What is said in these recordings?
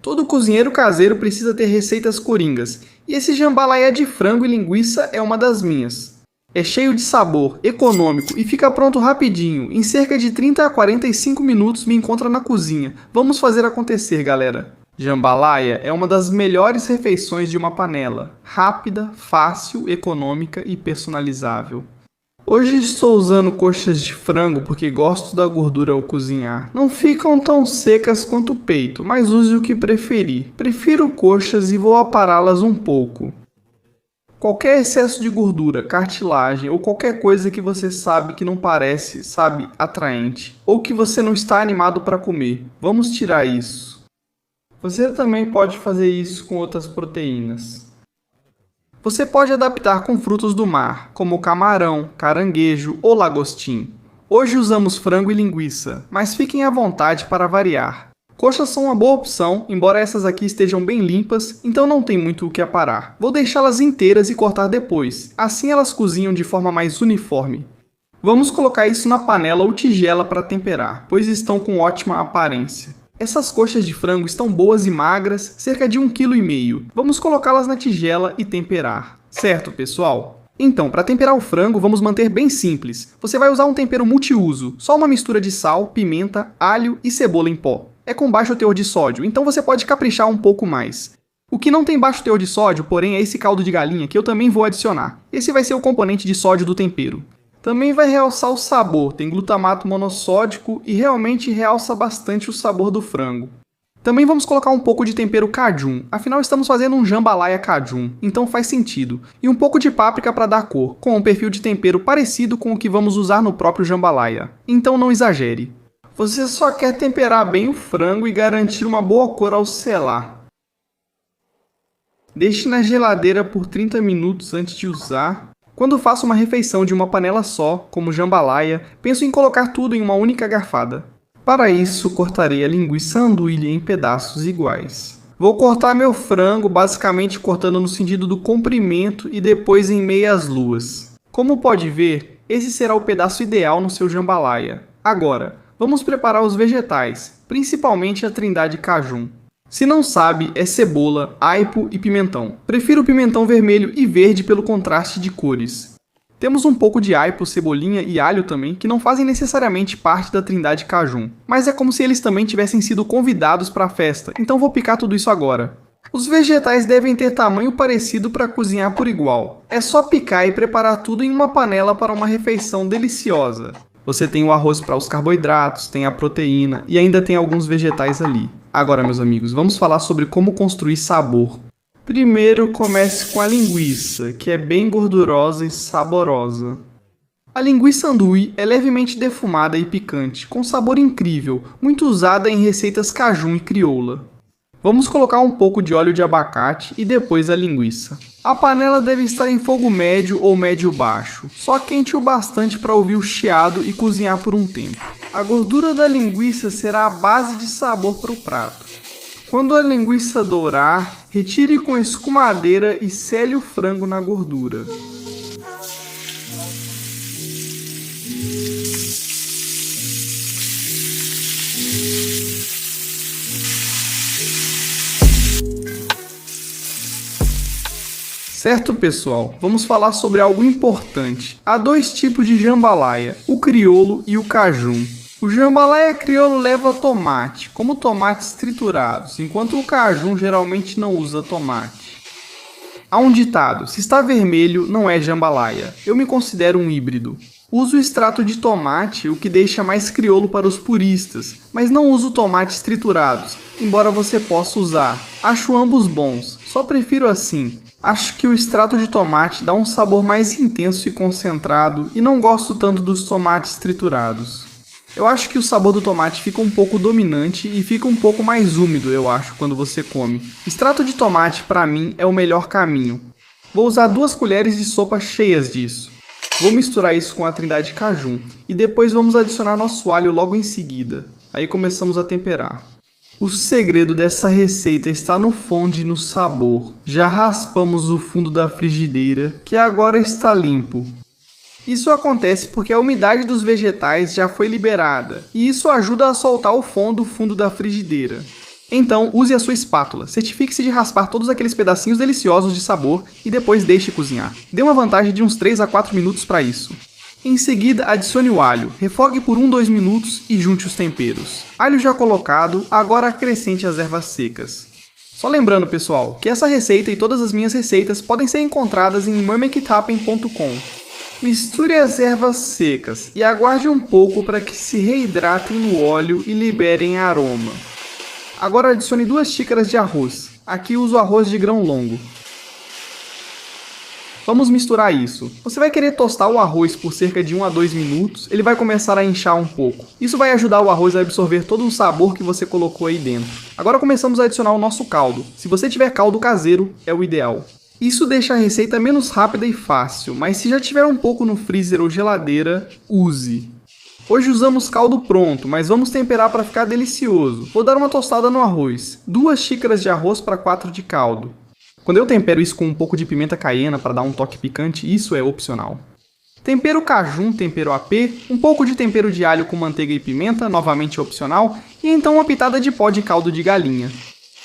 Todo cozinheiro caseiro precisa ter receitas coringas, e esse jambalaya de frango e linguiça é uma das minhas. É cheio de sabor, econômico e fica pronto rapidinho, em cerca de 30 a 45 minutos me encontra na cozinha. Vamos fazer acontecer, galera! Jambalaya é uma das melhores refeições de uma panela, rápida, fácil, econômica e personalizável. Hoje estou usando coxas de frango porque gosto da gordura ao cozinhar. Não ficam tão secas quanto o peito, mas use o que preferir. Prefiro coxas e vou apará-las um pouco. Qualquer excesso de gordura, cartilagem ou qualquer coisa que você sabe que não parece, atraente, ou que você não está animado para comer, vamos tirar isso. Você também pode fazer isso com outras proteínas. Você pode adaptar com frutos do mar, como camarão, caranguejo ou lagostim. Hoje usamos frango e linguiça, mas fiquem à vontade para variar. Coxas são uma boa opção, embora essas aqui estejam bem limpas, então não tem muito o que aparar. Vou deixá-las inteiras e cortar depois, assim elas cozinham de forma mais uniforme. Vamos colocar isso na panela ou tigela para temperar, pois estão com ótima aparência. Essas coxas de frango estão boas e magras, cerca de 1,5 kg. Vamos colocá-las na tigela e temperar. Certo, pessoal? Então, para temperar o frango, vamos manter bem simples. Você vai usar um tempero multiuso, só uma mistura de sal, pimenta, alho e cebola em pó. É com baixo teor de sódio, então você pode caprichar um pouco mais. O que não tem baixo teor de sódio, porém, é esse caldo de galinha que eu também vou adicionar. Esse vai ser o componente de sódio do tempero. Também vai realçar o sabor, tem glutamato monossódico e realmente realça bastante o sabor do frango. Também vamos colocar um pouco de tempero cajun, afinal estamos fazendo um jambalaya cajun, então faz sentido. E um pouco de páprica para dar cor, com um perfil de tempero parecido com o que vamos usar no próprio jambalaya. Então não exagere. Você só quer temperar bem o frango e garantir uma boa cor ao selar. Deixe na geladeira por 30 minutos antes de usar. Quando faço uma refeição de uma panela só, como jambalaya, penso em colocar tudo em uma única garfada. Para isso, cortarei a linguiça andouille em pedaços iguais. Vou cortar meu frango, basicamente cortando no sentido do comprimento e depois em meias luas. Como pode ver, esse será o pedaço ideal no seu jambalaya. Agora, vamos preparar os vegetais, principalmente a trindade cajun. Se não sabe, é cebola, aipo e pimentão. Prefiro o pimentão vermelho e verde pelo contraste de cores. Temos um pouco de aipo, cebolinha e alho também, que não fazem necessariamente parte da trindade cajun, mas é como se eles também tivessem sido convidados para a festa, então vou picar tudo isso agora. Os vegetais devem ter tamanho parecido para cozinhar por igual. É só picar e preparar tudo em uma panela para uma refeição deliciosa. Você tem o arroz para os carboidratos, tem a proteína e ainda tem alguns vegetais ali. Agora, meus amigos, vamos falar sobre como construir sabor. Primeiro, comece com a linguiça, que é bem gordurosa e saborosa. A linguiça andouille é levemente defumada e picante, com sabor incrível, muito usada em receitas cajun e crioula. Vamos colocar um pouco de óleo de abacate e depois a linguiça. A panela deve estar em fogo médio ou médio baixo, só quente o bastante para ouvir o chiado e cozinhar por um tempo. A gordura da linguiça será a base de sabor para o prato. Quando a linguiça dourar, retire com escumadeira e sele o frango na gordura. Certo, pessoal? Vamos falar sobre algo importante. Há dois tipos de jambalaya, o crioulo e o cajun. O jambalaya crioulo leva tomate, como tomates triturados, enquanto o cajun geralmente não usa tomate. Há um ditado, se está vermelho, não é jambalaya. Eu me considero um híbrido. Uso extrato de tomate, o que deixa mais crioulo para os puristas, mas não uso tomates triturados, embora você possa usar. Acho ambos bons, só prefiro assim. Acho que o extrato de tomate dá um sabor mais intenso e concentrado e não gosto tanto dos tomates triturados. Eu acho que o sabor do tomate fica um pouco dominante e fica um pouco mais úmido, eu acho, quando você come. Extrato de tomate, para mim, é o melhor caminho. Vou usar 2 colheres de sopa cheias disso. Vou misturar isso com a trindade cajun e depois vamos adicionar nosso alho logo em seguida. Aí começamos a temperar. O segredo dessa receita está no fond e no sabor. Já raspamos o fundo da frigideira, que agora está limpo. Isso acontece porque a umidade dos vegetais já foi liberada, e isso ajuda a soltar o fundo da frigideira. Então, use a sua espátula. Certifique-se de raspar todos aqueles pedacinhos deliciosos de sabor e depois deixe cozinhar. Dê uma vantagem de uns 3 a 4 minutos para isso. Em seguida, adicione o alho, refogue por 2 minutos e junte os temperos. Alho já colocado, agora acrescente as ervas secas. Só lembrando, pessoal, que essa receita e todas as minhas receitas podem ser encontradas em mummakitapen.com. Misture as ervas secas e aguarde um pouco para que se reidratem no óleo e liberem aroma. Agora adicione 2 xícaras de arroz. Aqui uso arroz de grão longo. Vamos misturar isso. Você vai querer tostar o arroz por cerca de 1 a 2 minutos, ele vai começar a inchar um pouco. Isso vai ajudar o arroz a absorver todo o sabor que você colocou aí dentro. Agora começamos a adicionar o nosso caldo. Se você tiver caldo caseiro, é o ideal. Isso deixa a receita menos rápida e fácil, mas se já tiver um pouco no freezer ou geladeira, use. Hoje usamos caldo pronto, mas vamos temperar para ficar delicioso. Vou dar uma tostada no arroz. 2 xícaras de arroz para 4 de caldo. Quando eu tempero isso com um pouco de pimenta caiena para dar um toque picante, isso é opcional. Tempero cajun, tempero AP, um pouco de tempero de alho com manteiga e pimenta, novamente opcional, e então uma pitada de pó de caldo de galinha.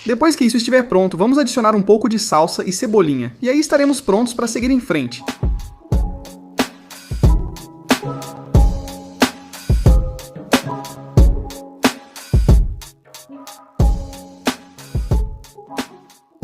Depois que isso estiver pronto, vamos adicionar um pouco de salsa e cebolinha, e aí estaremos prontos para seguir em frente.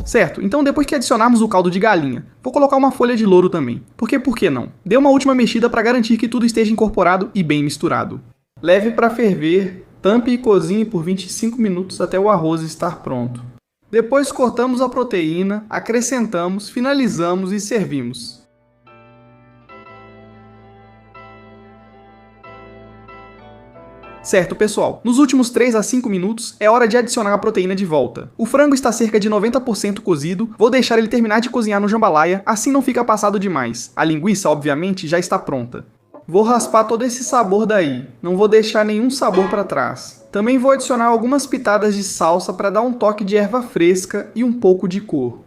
Certo, então depois que adicionarmos o caldo de galinha, vou colocar uma folha de louro também. Porque por que não? Dê uma última mexida para garantir que tudo esteja incorporado e bem misturado. Leve para ferver, tampe e cozinhe por 25 minutos até o arroz estar pronto. Depois cortamos a proteína, acrescentamos, finalizamos e servimos. Certo, pessoal, nos últimos 3 a 5 minutos é hora de adicionar a proteína de volta. O frango está cerca de 90% cozido, vou deixar ele terminar de cozinhar no jambalaya, assim não fica passado demais. A linguiça, obviamente, já está pronta. Vou raspar todo esse sabor daí, não vou deixar nenhum sabor para trás. Também vou adicionar algumas pitadas de salsa para dar um toque de erva fresca e um pouco de cor.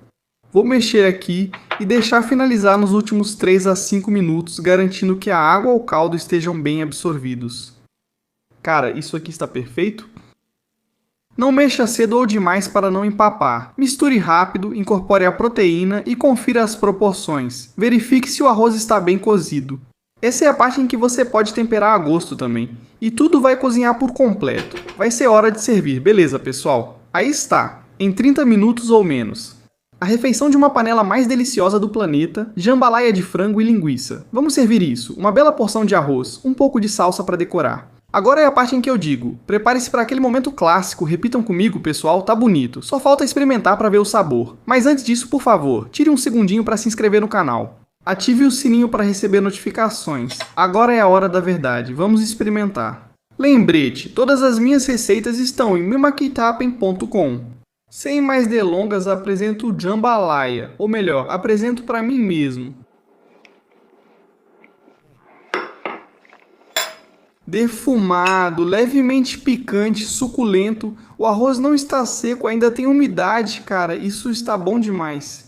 Vou mexer aqui e deixar finalizar nos últimos 3 a 5 minutos, garantindo que a água ou o caldo estejam bem absorvidos. Cara, isso aqui está perfeito? Não mexa cedo ou demais para não empapar. Misture rápido, incorpore a proteína e confira as proporções. Verifique se o arroz está bem cozido. Essa é a parte em que você pode temperar a gosto também. E tudo vai cozinhar por completo. Vai ser hora de servir, beleza, pessoal? Aí está, em 30 minutos ou menos. A refeição de uma panela mais deliciosa do planeta, jambalaya de frango e linguiça. Vamos servir isso, uma bela porção de arroz, um pouco de salsa para decorar. Agora é a parte em que eu digo, prepare-se para aquele momento clássico, repitam comigo, pessoal, tá bonito, só falta experimentar para ver o sabor. Mas antes disso, por favor, tire um segundinho para se inscrever no canal. Ative o sininho para receber notificações. Agora é a hora da verdade, vamos experimentar. Lembrete, todas as minhas receitas estão em mummakitapen.com. Sem mais delongas, apresento o jambalaya, ou melhor, apresento para mim mesmo. Defumado, levemente picante, suculento. O arroz não está seco, ainda tem umidade, cara. Isso está bom demais.